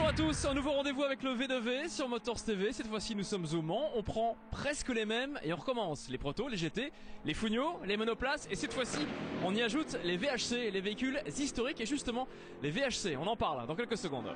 à tous, un nouveau rendez-vous avec le V2V sur Motors TV. Cette fois-ci nous sommes au Mans, on prend presque les mêmes et on recommence. Les protos, les GT, les Fugno, les monoplaces et cette fois-ci on y ajoute les VHC, les véhicules historiques et justement les VHC. On en parle dans quelques secondes.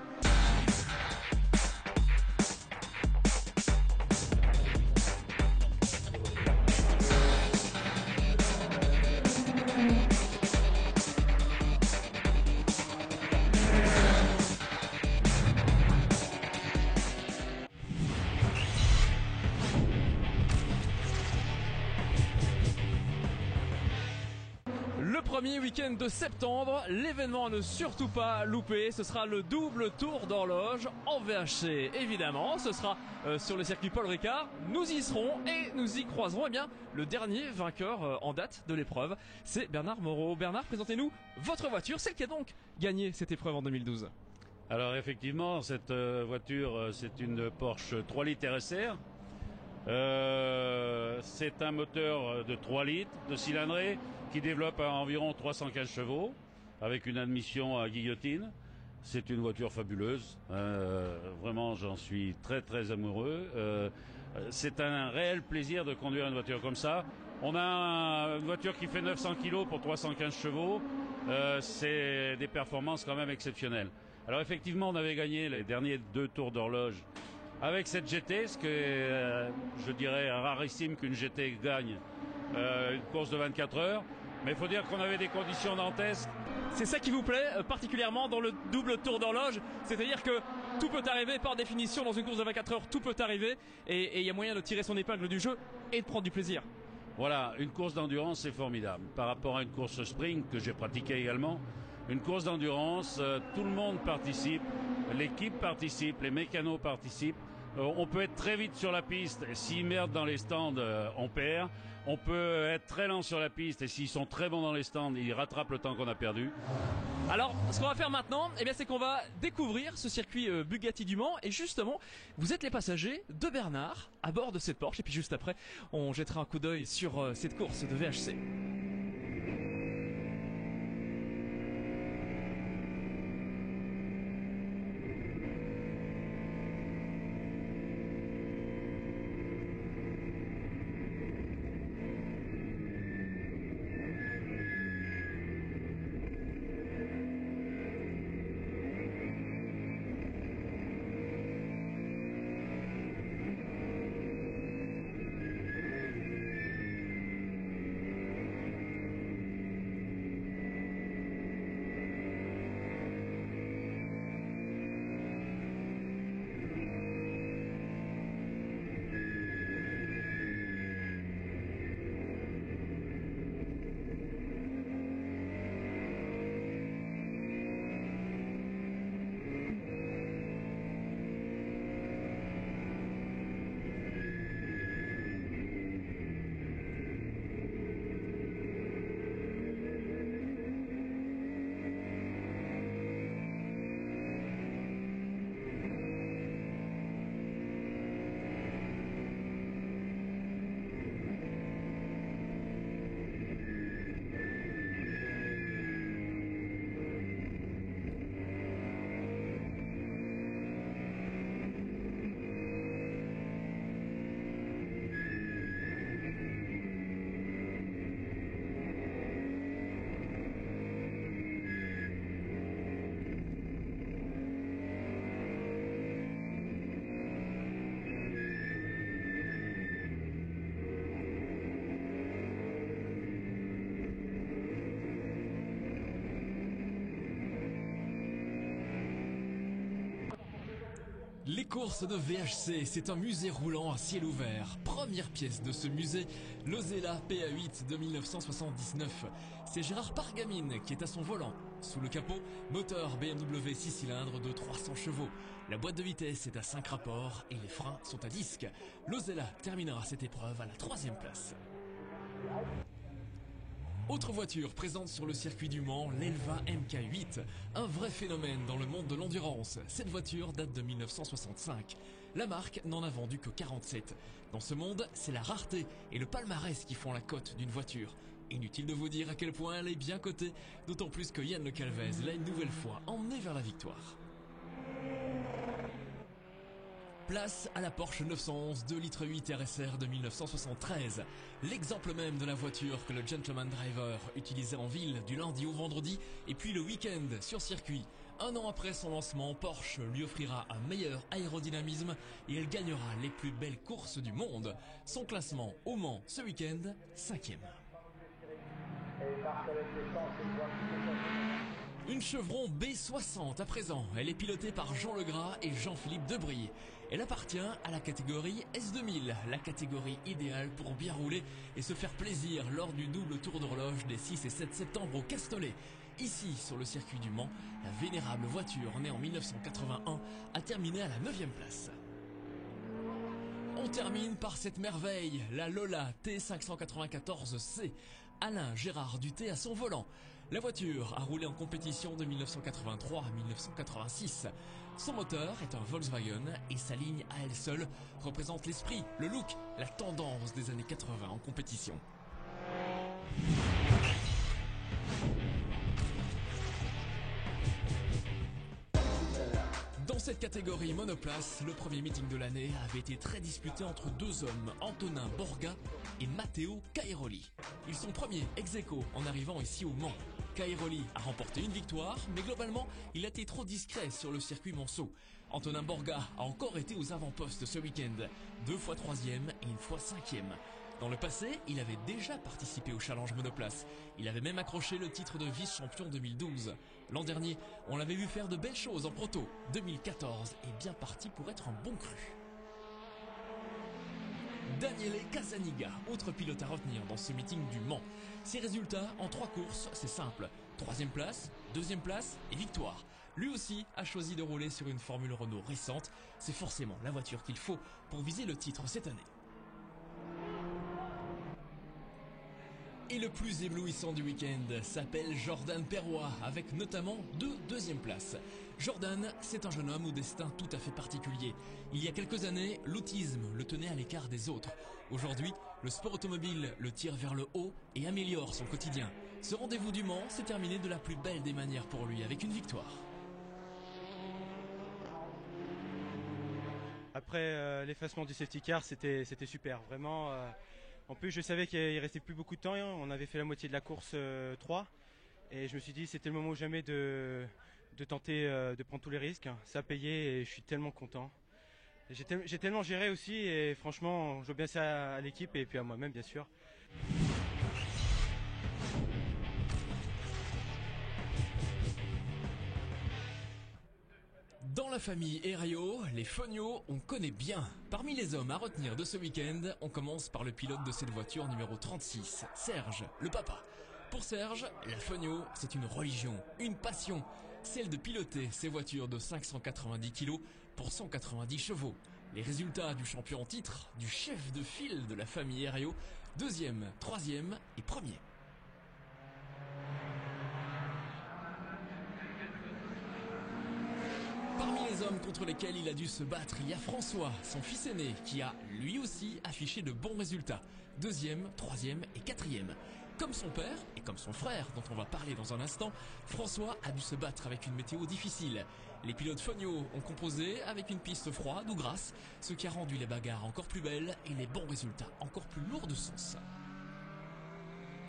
Le premier week-end de septembre, l'événement à ne surtout pas louper, ce sera le double tour d'horloge en VHC. Évidemment, ce sera sur le circuit Paul Ricard. Nous y serons et nous y croiserons le dernier vainqueur en date de l'épreuve. C'est Bernard Moreau. Bernard, présentez-nous votre voiture, celle qui a donc gagné cette épreuve en 2012. Alors effectivement, cette voiture, c'est une Porsche 3 litres RSR. C'est un moteur de 3 litres de cylindrée qui développe à environ 315 chevaux avec une admission à guillotine. C'est une voiture fabuleuse, vraiment j'en suis très amoureux. C'est un réel plaisir de conduire une voiture comme ça. On a une voiture qui fait 900 kg pour 315 chevaux, c'est des performances quand même exceptionnelles. Alors effectivement on avait gagné les derniers 2 tours d'horloge avec cette GT, ce que je dirais rarissime qu'une GT gagne une course de 24 heures. Mais il faut dire qu'on avait des conditions dantesques. C'est ça qui vous plaît particulièrement dans le double tour d'horloge, c'est-à-dire que tout peut arriver par définition dans une course de 24 heures, tout peut arriver et il y a moyen de tirer son épingle du jeu et de prendre du plaisir. Voilà, une course d'endurance c'est formidable. Par rapport à une course sprint que j'ai pratiquée également, une course d'endurance, tout le monde participe, l'équipe participe, les mécanos participent. On peut être très vite sur la piste et s'ils merdent dans les stands, on perd. On peut être très lent sur la piste et s'ils sont très bons dans les stands, ils rattrapent le temps qu'on a perdu. Alors, ce qu'on va faire maintenant, c'est qu'on va découvrir ce circuit Bugatti du Mans et justement, vous êtes les passagers de Bernard à bord de cette Porsche et puis juste après, on jettera un coup d'œil sur cette course de VHC. Les courses de VHC, c'est un musée roulant à ciel ouvert. Première pièce de ce musée, l'Osella PA8 de 1979. C'est Gérard Pargamine qui est à son volant. Sous le capot, moteur BMW 6 cylindres de 300 chevaux. La boîte de vitesse est à 5 rapports et les freins sont à disque. L'Osella terminera cette épreuve à la 3e place. Autre voiture présente sur le circuit du Mans, l'Elva MK8, un vrai phénomène dans le monde de l'endurance. Cette voiture date de 1965. La marque n'en a vendu que 47. Dans ce monde, c'est la rareté et le palmarès qui font la cote d'une voiture. Inutile de vous dire à quel point elle est bien cotée, d'autant plus que Yann Le Calvez l'a une nouvelle fois emmené vers la victoire. Place à la Porsche 911 2,8 litres RSR de 1973. L'exemple même de la voiture que le gentleman driver utilisait en ville du lundi au vendredi et puis le week-end sur circuit. Un an après son lancement, Porsche lui offrira un meilleur aérodynamisme et elle gagnera les plus belles courses du monde. Son classement au Mans ce week-end, 5e. Une Chevron B60 à présent. Elle est pilotée par Jean Legras et Jean-Philippe Debrie. Elle appartient à la catégorie S2000, la catégorie idéale pour bien rouler et se faire plaisir lors du double tour d'horloge des 6 et 7 septembre au Castellet. Ici, sur le circuit du Mans, la vénérable voiture née en 1981 a terminé à la 9e place. On termine par cette merveille, la Lola T594C. Alain Gérard Duthé à son volant. La voiture a roulé en compétition de 1983 à 1986. Son moteur est un Volkswagen et sa ligne à elle seule représente l'esprit, le look, la tendance des années 80 en compétition. Dans cette catégorie monoplace, le premier meeting de l'année avait été très disputé entre deux hommes, Antonin Borga et Matteo Cairoli. Ils sont premiers ex aequo en arrivant ici au Mans. Cairoli a remporté une victoire, mais globalement, il a été trop discret sur le circuit monceau. Antonin Borga a encore été aux avant-postes ce week-end, 2 fois 3e et 1 fois 5e. Dans le passé, il avait déjà participé au challenge monoplace. Il avait même accroché le titre de vice-champion 2012. L'an dernier, on l'avait vu faire de belles choses en proto. 2014 est bien parti pour être un bon cru. Daniele Casaniga, autre pilote à retenir dans ce meeting du Mans. Ses résultats en 3 courses, c'est simple. 3e place, 2e place et victoire. Lui aussi a choisi de rouler sur une Formule Renault récente. C'est forcément la voiture qu'il faut pour viser le titre cette année. Et le plus éblouissant du week-end s'appelle Jordan Perrois, avec notamment 2 deuxièmes places. Jordan, c'est un jeune homme au destin tout à fait particulier. Il y a quelques années, l'autisme le tenait à l'écart des autres. Aujourd'hui, le sport automobile le tire vers le haut et améliore son quotidien. Ce rendez-vous du Mans s'est terminé de la plus belle des manières pour lui, avec une victoire. Après l'effacement du safety car, c'était super, vraiment. En plus, je savais qu'il restait plus beaucoup de temps. On avait fait la moitié de la course 3. Et je me suis dit, c'était le moment ou jamais de tenter de prendre tous les risques. Ça a payé et je suis tellement content. J'ai tellement géré aussi et franchement, je dois bien ça à l'équipe et puis à moi-même, bien sûr. Dans la famille Herriot, les Fogno, on connaît bien. Parmi les hommes à retenir de ce week-end, on commence par le pilote de cette voiture numéro 36, Serge, le papa. Pour Serge, la Fogno, c'est une religion, une passion, celle de piloter ces voitures de 590 kg pour 190 chevaux. Les résultats du champion en titre, du chef de file de la famille Herriot, 2e, 3e et 1er. Parmi les hommes contre lesquels il a dû se battre, il y a François, son fils aîné, qui a lui aussi affiché de bons résultats. 2e, 3e et 4e. Comme son père et comme son frère, dont on va parler dans un instant, François a dû se battre avec une météo difficile. Les pilotes Fogno ont composé avec une piste froide ou grasse, ce qui a rendu les bagarres encore plus belles et les bons résultats encore plus lourds de sens.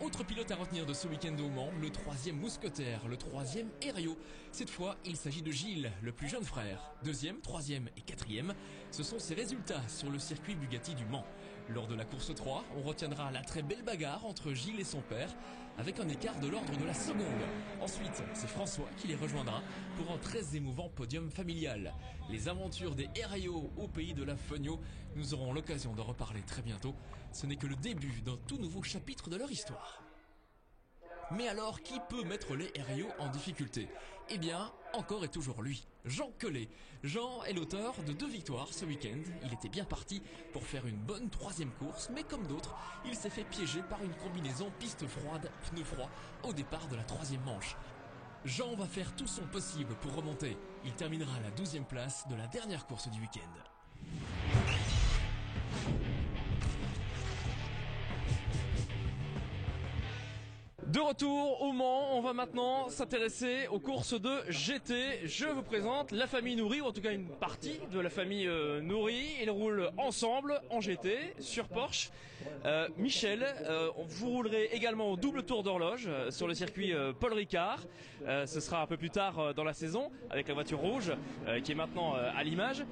Autre pilote à retenir de ce week-end au Mans, le 3e mousquetaire, le 3e Herriot. Cette fois, il s'agit de Gilles, le plus jeune frère. 2e, 3e et 4e, ce sont ses résultats sur le circuit Bugatti du Mans. Lors de la course 3, on retiendra la très belle bagarre entre Gilles et son père, avec un écart de l'ordre de la seconde. Ensuite, c'est François qui les rejoindra pour un très émouvant podium familial. Les aventures des Herriot au pays de la Fogno, nous aurons l'occasion de reparler très bientôt. Ce n'est que le début d'un tout nouveau chapitre de leur histoire. Mais alors, qui peut mettre les Herriot en difficulté? Eh bien, encore et toujours lui, Jean Collet. Jean est l'auteur de 2 victoires ce week-end. Il était bien parti pour faire une bonne 3e course, mais comme d'autres, il s'est fait piéger par une combinaison piste froide, pneus froids au départ de la 3e manche. Jean va faire tout son possible pour remonter. Il terminera à la 12e place de la dernière course du week-end. De retour au Mans, on va maintenant s'intéresser aux courses de GT. Je vous présente la famille Nouri, ou en tout cas une partie de la famille Nouri. Ils roulent ensemble en GT sur Porsche. Michel, vous roulerez également au double tour d'horloge sur le circuit Paul Ricard. Ce sera un peu plus tard dans la saison avec la voiture rouge qui est maintenant à l'image.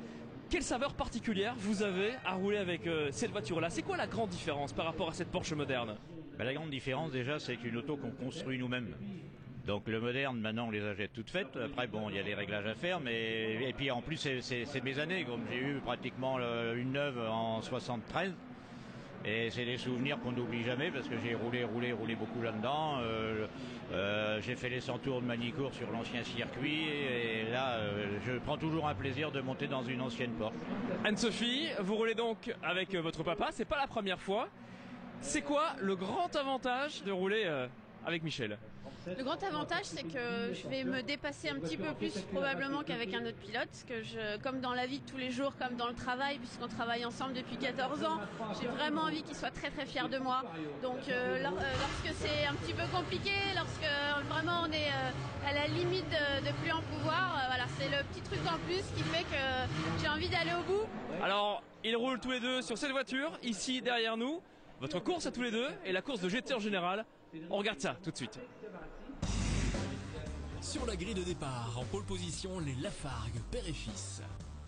Quelle saveur particulière vous avez à rouler avec cette voiture-là? C'est quoi la grande différence par rapport à cette Porsche moderne? La grande différence déjà, c'est qu'une auto qu'on construit nous-mêmes. Donc le moderne, maintenant on les achète toutes faites. Après bon, il y a des réglages à faire, mais et puis en plus c'est mes années, comme j'ai eu pratiquement une neuve en 73. Et c'est des souvenirs qu'on n'oublie jamais parce que j'ai roulé beaucoup là-dedans. J'ai fait les 100 tours de Manicourt sur l'ancien circuit et là je prends toujours un plaisir de monter dans une ancienne Porsche. Anne-Sophie, vous roulez donc avec votre papa, c'est pas la première fois. C'est quoi le grand avantage de rouler avec Michel? Le grand avantage, c'est que je vais me dépasser un petit peu plus probablement qu'avec un autre pilote, comme dans la vie de tous les jours, comme dans le travail, puisqu'on travaille ensemble depuis 14 ans, j'ai vraiment envie qu'il soit très très fier de moi. Donc lorsque c'est un petit peu compliqué, lorsque vraiment on est à la limite de plus en pouvoir, voilà, c'est le petit truc en plus qui fait que j'ai envie d'aller au bout. Alors, ils roulent tous les deux sur cette voiture, ici derrière nous. Votre course à tous les deux et la course de GT en général. On regarde ça tout de suite. Sur la grille de départ, en pole position, les Lafargue, père et fils.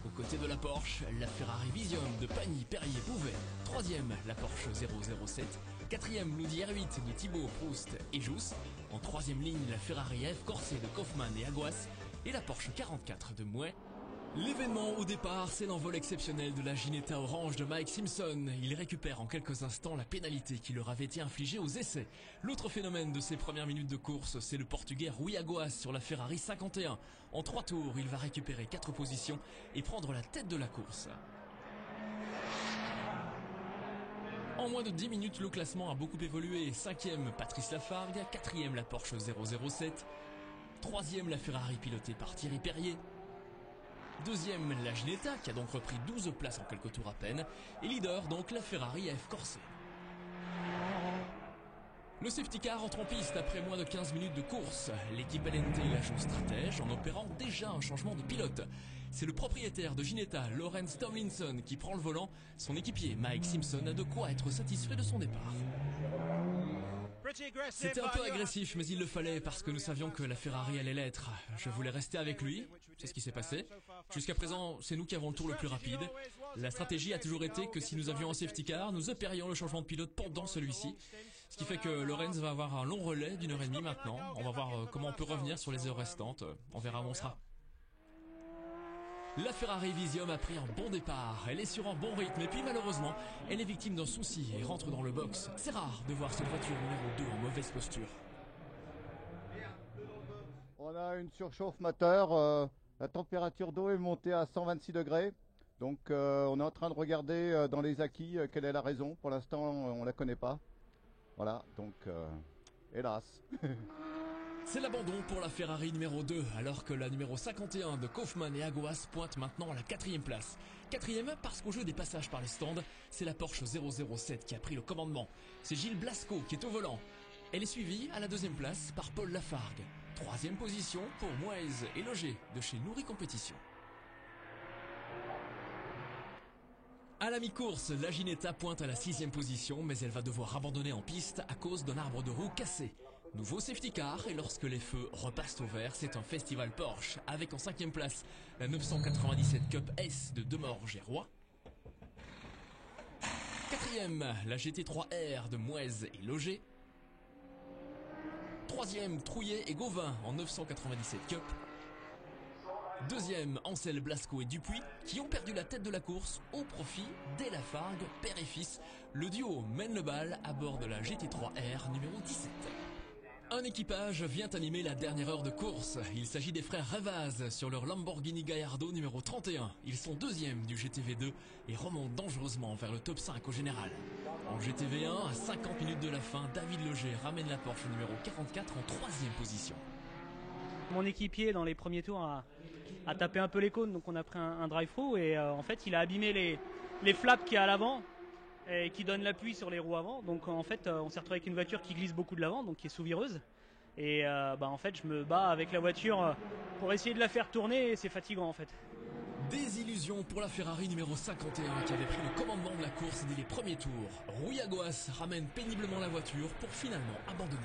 Aux côtés de la Porsche, la Ferrari Vision de Pagny, Perrier, Bouvet. Troisième, la Porsche 007. Quatrième, l'Audi R8 de Thibaut, Proust et Jousse. En troisième ligne, la Ferrari F Corset de Kaufmann et Aguas. Et la Porsche 44 de Mouet. L'événement au départ, c'est l'envol exceptionnel de la Ginetta orange de Mike Simpson. Il récupère en quelques instants la pénalité qui leur avait été infligée aux essais. L'autre phénomène de ces premières minutes de course, c'est le Portugais Rui Aguas sur la Ferrari 51. En 3 tours, il va récupérer 4 positions et prendre la tête de la course. En moins de 10 minutes, le classement a beaucoup évolué. 5e, Patrice Lafargue. 4e, la Porsche 007. 3e, la Ferrari pilotée par Thierry Perrier. 2e, la Ginetta, qui a donc repris 12 places en quelques tours à peine. Et leader, donc, la Ferrari F Corset. Le safety car entre en piste après moins de 15 minutes de course. L'équipe LNT la joue stratège en opérant déjà un changement de pilote. C'est le propriétaire de Ginetta, Lawrence Tomlinson, qui prend le volant. Son équipier, Mike Simpson, a de quoi être satisfait de son départ. C'était un peu agressif, mais il le fallait parce que nous savions que la Ferrari allait l'être. Je voulais rester avec lui, c'est ce qui s'est passé. Jusqu'à présent, c'est nous qui avons le tour le plus rapide. La stratégie a toujours été que si nous avions un safety car, nous opérions le changement de pilote pendant celui-ci. Ce qui fait que Lorenz va avoir un long relais d'1h30 maintenant. On va voir comment on peut revenir sur les heures restantes. On verra où on sera. La Ferrari Vision a pris un bon départ, elle est sur un bon rythme et puis malheureusement, elle est victime d'un souci et rentre dans le box. C'est rare de voir cette voiture numéro 2 en mauvaise posture. On a une surchauffe moteur, la température d'eau est montée à 126 degrés. Donc on est en train de regarder dans les acquis quelle est la raison. Pour l'instant on ne la connaît pas. Voilà, donc hélas. C'est l'abandon pour la Ferrari numéro 2, alors que la numéro 51 de Kaufmann et Aguas pointe maintenant à la 4e place. 4e parce qu'au jeu des passages par les stands, c'est la Porsche 007 qui a pris le commandement. C'est Gilles Blasco qui est au volant. Elle est suivie à la 2e place par Paul Lafargue. 3e position pour Moez et Loger de chez Nouri Compétition. À la mi-course, la Ginetta pointe à la 6e position, mais elle va devoir abandonner en piste à cause d'un arbre de roue cassé. Nouveau safety car et lorsque les feux repassent au vert, c'est un festival Porsche avec en 5e place la 997 Cup S de Demorge et Roy. 4e, la GT3R de Moez et Loger. 3e, Trouillet et Gauvin en 997 Cup. 2e, Ansel, Blasco et Dupuis qui ont perdu la tête de la course au profit des Lafargue, père et fils. Le duo mène le bal à bord de la GT3R numéro 17. Un équipage vient animer la dernière heure de course. Il s'agit des frères Revaz sur leur Lamborghini Gallardo numéro 31. Ils sont 2e du GTV2 et remontent dangereusement vers le top 5 au général. En GTV1, à 50 minutes de la fin, David Loger ramène la Porsche numéro 44 en 3e position. Mon équipier dans les premiers tours a tapé un peu les cônes, donc on a pris un drive-through et en fait il a abîmé les flaps qui est à l'avant. et qui donne l'appui sur les roues avant. Donc en fait, on s'est retrouvé avec une voiture qui glisse beaucoup de l'avant, donc qui est sous-vireuse. Et en fait, je me bats avec la voiture pour essayer de la faire tourner et c'est fatigant en fait. Désillusion pour la Ferrari numéro 51 qui avait pris le commandement de la course dès les premiers tours. Rouillagoas ramène péniblement la voiture pour finalement abandonner.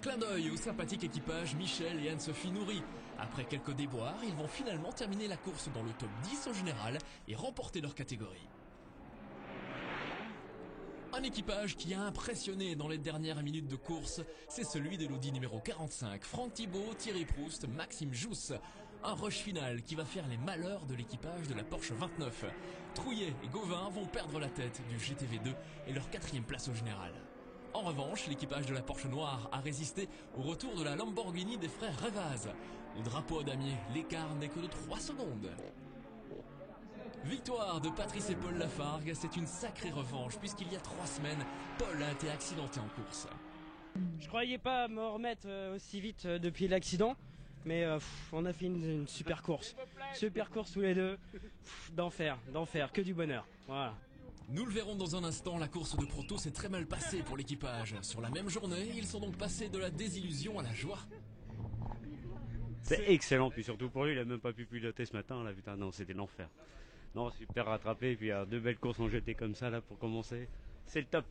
Clin d'œil au sympathique équipage Michel et Anne-Sophie Nourri. Après quelques déboires, ils vont finalement terminer la course dans le top 10 au général et remporter leur catégorie. Un équipage qui a impressionné dans les dernières minutes de course, c'est celui de l'Audi numéro 45, Franck Thibault, Thierry Proust, Maxime Jousse. Un rush final qui va faire les malheurs de l'équipage de la Porsche 29. Trouillet et Gauvin vont perdre la tête du GTV2 et leur 4e place au général. En revanche, l'équipage de la Porsche Noire a résisté au retour de la Lamborghini des frères Revaz. Au drapeau à damier, l'écart n'est que de 3 secondes. Victoire de Patrice et Paul Lafargue, c'est une sacrée revanche puisqu'il y a 3 semaines, Paul a été accidenté en course. Je croyais pas me remettre aussi vite depuis l'accident, mais on a fait une super course. Super course tous les deux, d'enfer, que du bonheur. Voilà. Nous le verrons dans un instant, la course de Proto s'est très mal passée pour l'équipage. Sur la même journée, ils sont donc passés de la désillusion à la joie. C'est excellent, puis surtout pour lui, il a même pas pu piloter ce matin, là, putain, non, c'était l'enfer. Non, super rattrapé, puis il y a 2 belles courses en GT comme ça, là, pour commencer, c'est le top.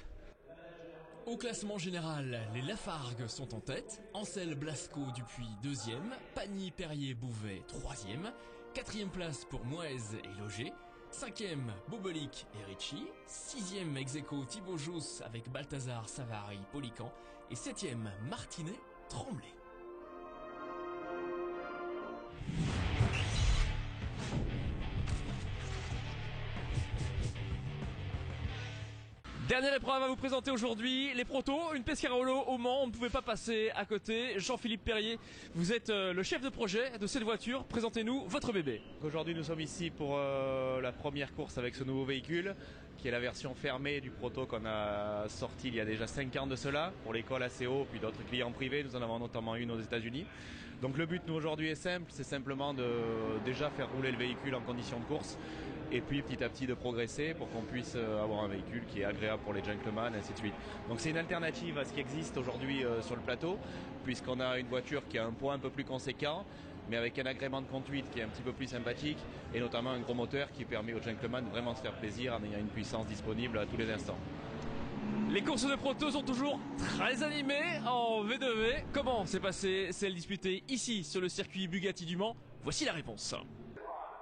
Au classement général, les Lafargue sont en tête, Ansel Blasco Dupuis 2e, Pagny Perrier Bouvet 3e, 4e place pour Moez et Loger, 5e Bobolic et Ricci, 6e ex-aequo Thibaut Jousse avec Balthazar Savary Polican et 7e Martinet Tremblay. Dernière épreuve à vous présenter aujourd'hui, les protos, une Pescarolo au Mans, on ne pouvait pas passer à côté. Jean-Philippe Perrier, vous êtes le chef de projet de cette voiture, présentez-nous votre bébé. Aujourd'hui nous sommes ici pour la première course avec ce nouveau véhicule, qui est la version fermée du proto qu'on a sorti il y a déjà 5 ans de cela, pour l'école ACO, puis d'autres clients privés, nous en avons notamment une aux États-Unis. Donc le but nous aujourd'hui est simple, c'est simplement de déjà faire rouler le véhicule en conditions de course, et puis petit à petit de progresser pour qu'on puisse avoir un véhicule qui est agréable pour les gentlemen, ainsi de suite. Donc c'est une alternative à ce qui existe aujourd'hui sur le plateau, puisqu'on a une voiture qui a un poids un peu plus conséquent, mais avec un agrément de conduite qui est un petit peu plus sympathique, et notamment un gros moteur qui permet aux gentlemen de vraiment se faire plaisir en ayant une puissance disponible à tous les instants. Les courses de proto sont toujours très animées en V2V. Comment s'est passée celle disputée ici sur le circuit Bugatti du Mans? Voici la réponse.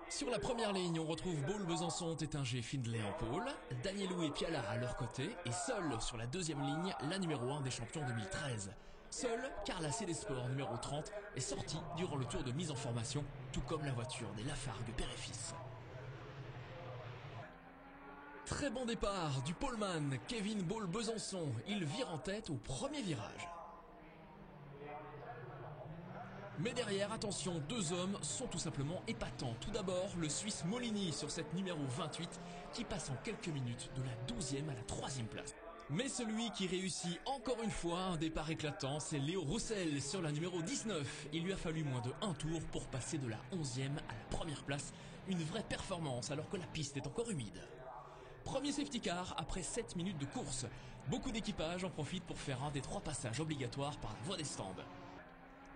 Sur la première ligne, on retrouve Baul, Besançon, Tétinger, Findlay en pôle, Danielou et Piala à leur côté, et seul sur la deuxième ligne, la numéro 1 des champions 2013. Seul Carla Célesport, numéro 30, est sorti durant le tour de mise en formation, tout comme la voiture des Lafargue père et fils. Très bon départ du poleman Kevin Baul Besançon, il vire en tête au premier virage. Mais derrière, attention, 2 hommes sont tout simplement épatants. Tout d'abord, le Suisse Molini sur cette numéro 28 qui passe en quelques minutes de la 12e à la 3e place. Mais celui qui réussit encore une fois un départ éclatant, c'est Léo Roussel sur la numéro 19. Il lui a fallu moins de 1 tour pour passer de la 11e à la 1re place. Une vraie performance alors que la piste est encore humide. Premier safety car après 7 minutes de course. Beaucoup d'équipages en profitent pour faire un des 3 passages obligatoires par la voie des stands.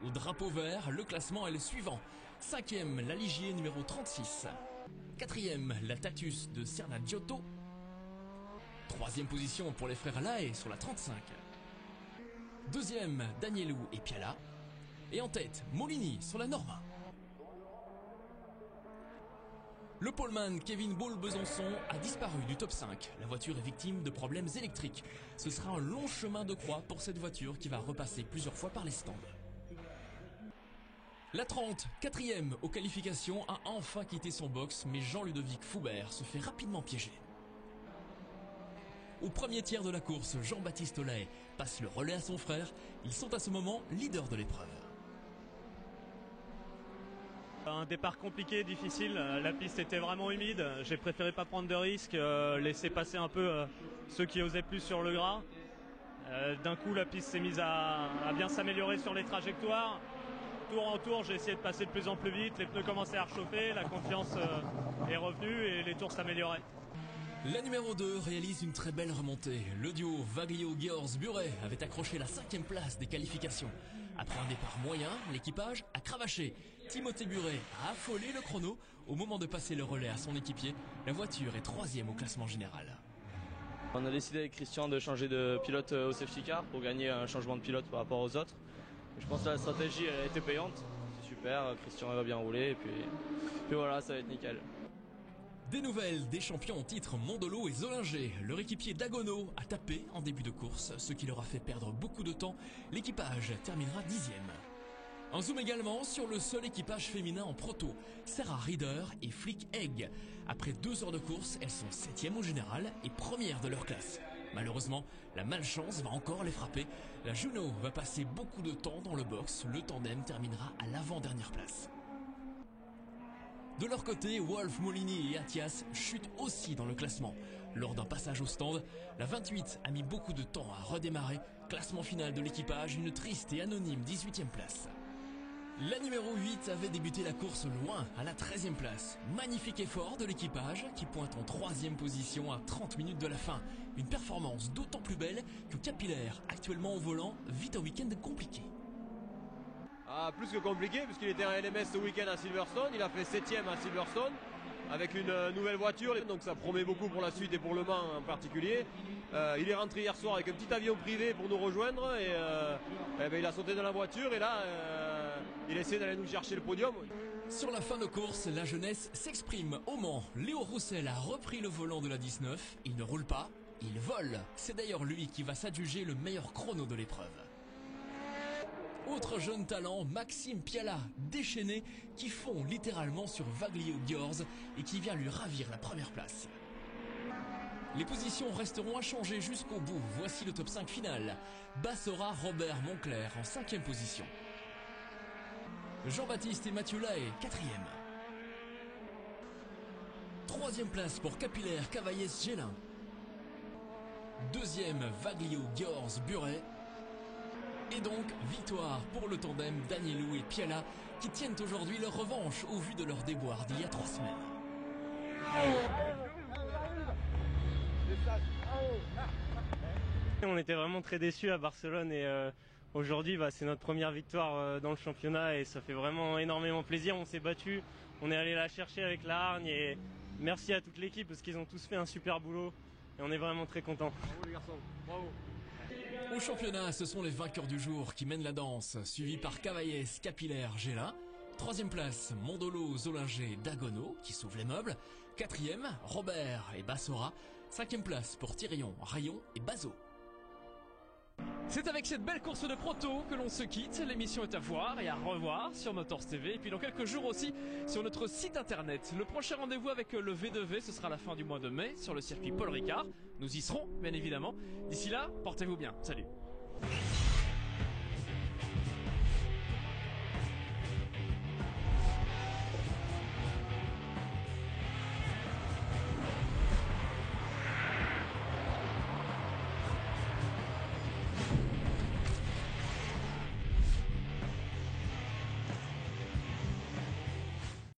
Au drapeau vert, le classement est le suivant. 5e, la Ligier numéro 36. 4e, la Tatus de Serna Giotto. 3e position pour les frères Lae sur la 35. 2e, Danielou et Piala. Et en tête, Molini sur la Norma. Le poleman Kevin Baul Besançon a disparu du top 5. La voiture est victime de problèmes électriques. Ce sera un long chemin de croix pour cette voiture qui va repasser plusieurs fois par les stands. La 30, 4e aux qualifications, a enfin quitté son box, mais Jean-Ludovic Foubert se fait rapidement piéger. Au premier tiers de la course, Jean-Baptiste Lahaye passe le relais à son frère. Ils sont à ce moment leaders de l'épreuve. Un départ compliqué, difficile, la piste était vraiment humide, j'ai préféré pas prendre de risques, laisser passer un peu ceux qui osaient plus sur le gras. D'un coup la piste s'est mise à bien s'améliorer sur les trajectoires. Tour en tour, j'ai essayé de passer de plus en plus vite, les pneus commençaient à réchauffer, la confiance est revenue et les tours s'amélioraient. La numéro 2 réalise une très belle remontée. Le duo Vaglio-Georz-Buret avait accroché la 5e place des qualifications. Après un départ moyen, l'équipage a cravaché. Timothée Buret a affolé le chrono. Au moment de passer le relais à son équipier, la voiture est 3e au classement général. On a décidé avec Christian de changer de pilote au safety car pour gagner un changement de pilote par rapport aux autres. Je pense que la stratégie elle a été payante. C'est super, Christian va bien rouler et puis voilà, ça va être nickel. Des nouvelles des champions en titre Mondolo et Zollinger. Leur équipier Dagono a tapé en début de course, ce qui leur a fait perdre beaucoup de temps. L'équipage terminera 10e. Un zoom également sur le seul équipage féminin en proto, Sarah Reeder et Flick Egg. Après 2 heures de course, elles sont 7e au général et premières de leur classe. Malheureusement, la malchance va encore les frapper. La Juno va passer beaucoup de temps dans le box. Le tandem terminera à l'avant-dernière place. De leur côté, Wolf, Molini et Attias chutent aussi dans le classement. Lors d'un passage au stand, la 28 a mis beaucoup de temps à redémarrer. Classement final de l'équipage, une triste et anonyme 18e place. La numéro 8 avait débuté la course loin, à la 13e place. Magnifique effort de l'équipage qui pointe en 3e position à 30 minutes de la fin. Une performance d'autant plus belle que Capillaire, actuellement au volant, vit un week-end compliqué. Ah, plus que compliqué puisqu'il était en LMS ce week-end à Silverstone, il a fait 7e à Silverstone avec une nouvelle voiture, donc ça promet beaucoup pour la suite et pour Le Mans en particulier. Il est rentré hier soir avec un petit avion privé pour nous rejoindre et il a sauté dans la voiture et là il essaie d'aller nous chercher le podium. Sur la fin de course, la jeunesse s'exprime au Mans. Léo Roussel a repris le volant de la 19, il ne roule pas, il vole. C'est d'ailleurs lui qui va s'adjuger le meilleur chrono de l'épreuve. Autre jeune talent, Maxime Piala, déchaîné, qui fond littéralement sur Vaglio-Georz et qui vient lui ravir la première place. Les positions resteront inchangées jusqu'au bout. Voici le top 5 final. Bassora, Robert Moncler en 5e position. Jean-Baptiste et Mathieu Lahaye, 4e. 3e place pour Capillaire, Cavaillès, Gélin. 2e, Vaglio-Georz-Buret. Et donc, victoire pour le tandem Danielou et Piala qui tiennent aujourd'hui leur revanche au vu de leur déboire d'il y a 3 semaines. On était vraiment très déçus à Barcelone et aujourd'hui c'est notre première victoire dans le championnat et ça fait vraiment énormément plaisir. On s'est battu, on est allé la chercher avec la hargne et merci à toute l'équipe parce qu'ils ont tous fait un super boulot et on est vraiment très contents. Bravo les garçons, bravo. Au championnat, ce sont les vainqueurs du jour qui mènent la danse, suivis par Cavaillès, Capillaire, Gélin. 3e place, Mondolo, Zollinger, Dagono, qui sauvent les meubles. 4e, Robert et Bassora. 5e place pour Thirion, Rayon et Bazo. C'est avec cette belle course de proto que l'on se quitte. L'émission est à voir et à revoir sur Motors TV et puis dans quelques jours aussi sur notre site internet. Le prochain rendez-vous avec le V2V, ce sera la fin du mois de mai sur le circuit Paul Ricard. Nous y serons bien évidemment. D'ici là, portez-vous bien. Salut.